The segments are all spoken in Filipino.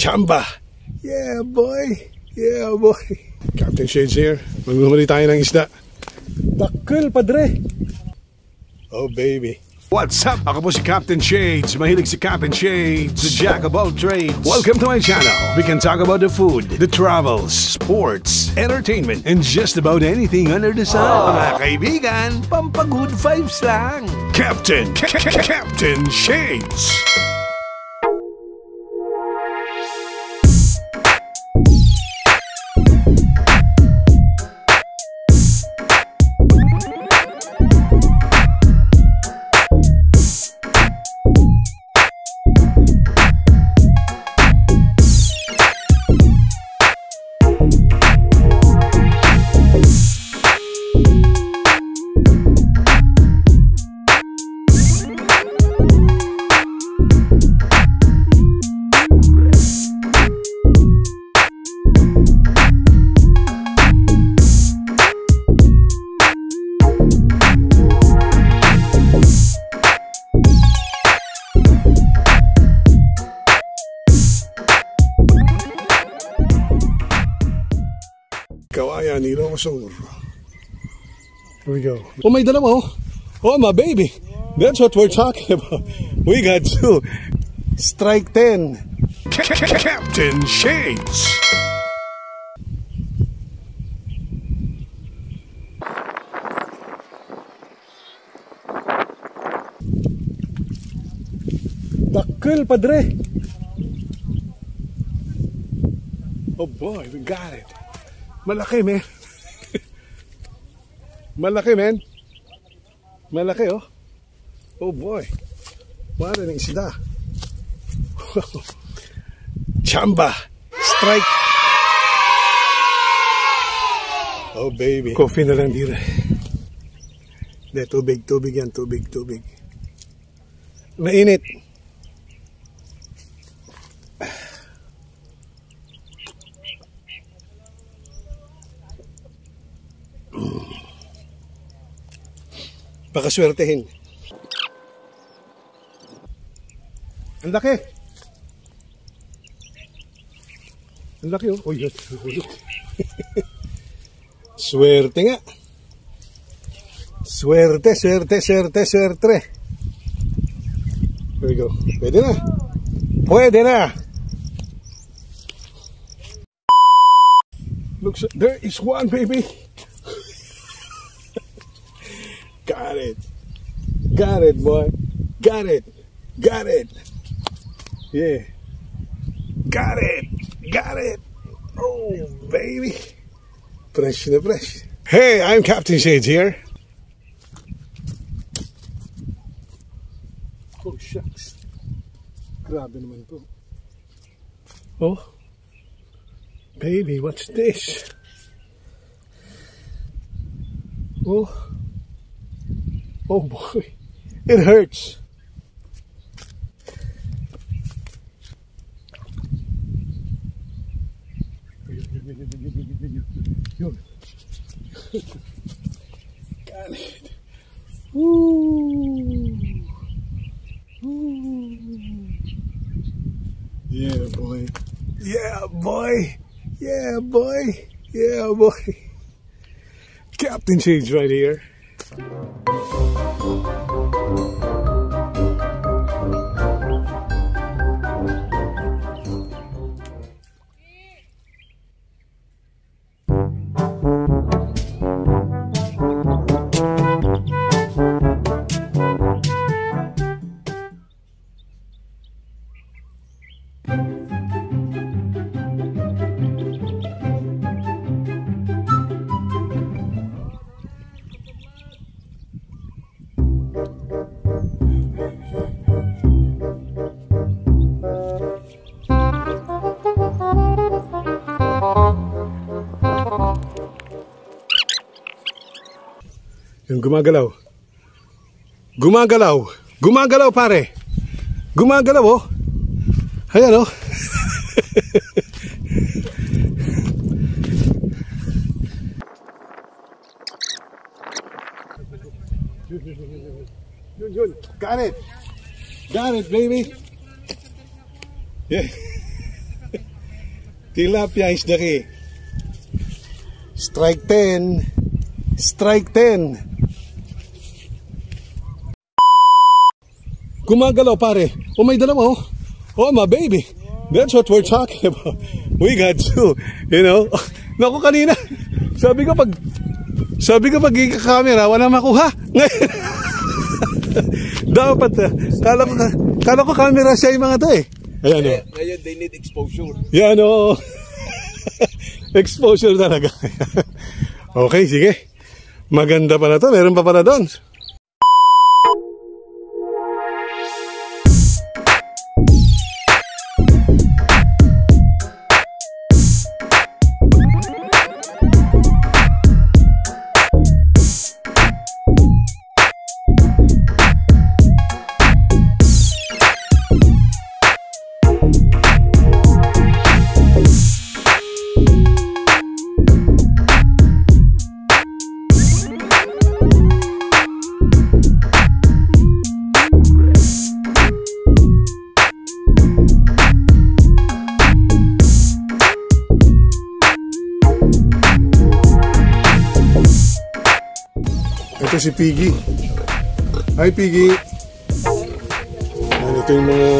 Chamba. Yeah, boy. Yeah, boy. Captain Shades here. Magmamali tayo ng isda. Dakil, padre. Oh, baby. What's up? Ako po si Captain Shades. Mahilig si Captain Shades, the jack of all trades. Welcome to my channel. We can talk about the food, the travels, sports, entertainment, and just about anything under the sun. Mga kaibigan, pampagood vibes lang. Captain Shades. Kawayan ni Rosor. Here we go. Oh, may dala mo. Oh, my baby. That's what we're talking about. We got to strike 10. Captain Shades. Dakil, padre. Oh boy, we got it. Malaki, man. Malaki, man. Malaki, oh. Oh, boy. Wala ng isda. Chamba. Strike. Oh, baby. Coffee na lang dito. Hindi, tubig yan. Tubig. Mainit. Pakaswertehin. Ang laki. Ang laki, oh. Uy, swerte nga. Swerte. There we go. Pwede na. Look, there is one, baby. Got it, boy. Got it. Yeah. Got it. Oh, baby. Fresh. Hey, I'm Captain Shades here. Oh, shucks. Grabe naman to. Oh. Baby, what's this? Oh boy, it hurts. Got it. Ooh. Yeah, boy. Captain Shades right here. Yung gumagalaw, pare. Gumagalaw, oh. Ayan, oh. Yun. Got it, baby. Yeah. Tilapia is the key. Strike 10. Strike 10. Gumagalaw pare. Oh, may dalawa oh. Oh, my baby. That's what we're talking about. We got two. You know? Naku, kanina. Sabi ko pag ika-camera, wala makuha. Dapat, kala ko camera siya yung mga to eh. Ayan o. Ngayon, they need exposure. Yan o. Exposure talaga. Okay, sige. Maganda pala to. Meron pa pala doon. Ito si Piggy. Hi Piggy. Ito yung mga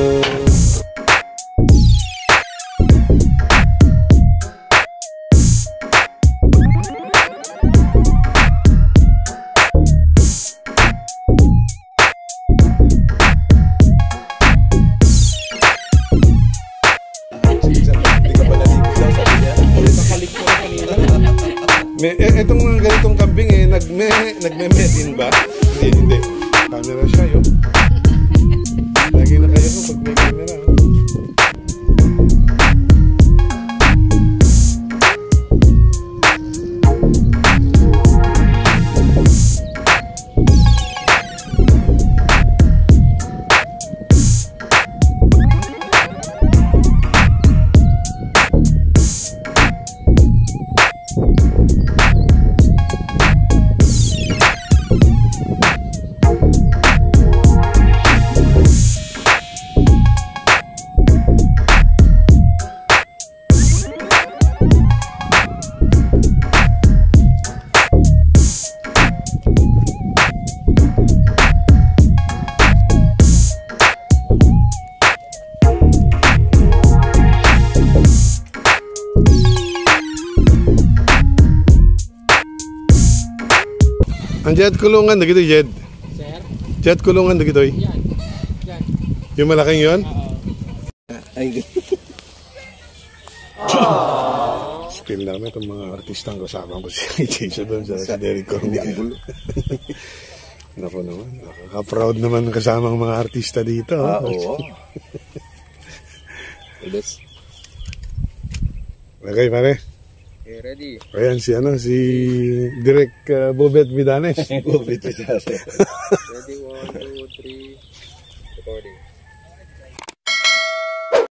etong mga ganitong kambing eh, nagme-medin ba? Hindi. Camera siya yun. Lagi na kayo ko pag may camera. Ang jet kulungan na gito, Jed. Sir? Jet kulungan na gito. Yan. Yung malaking yun? Ay, Spill namin itong mga artistang kasama ko si Jason doon sa Derek Cormier. Naku naman, nakaka-proud naman kasama ang mga artista dito. oo. Okay, pare. Okay, ready? Ayan si Direk Bobet Vidanes. Ready, 1, 2, 3, recording.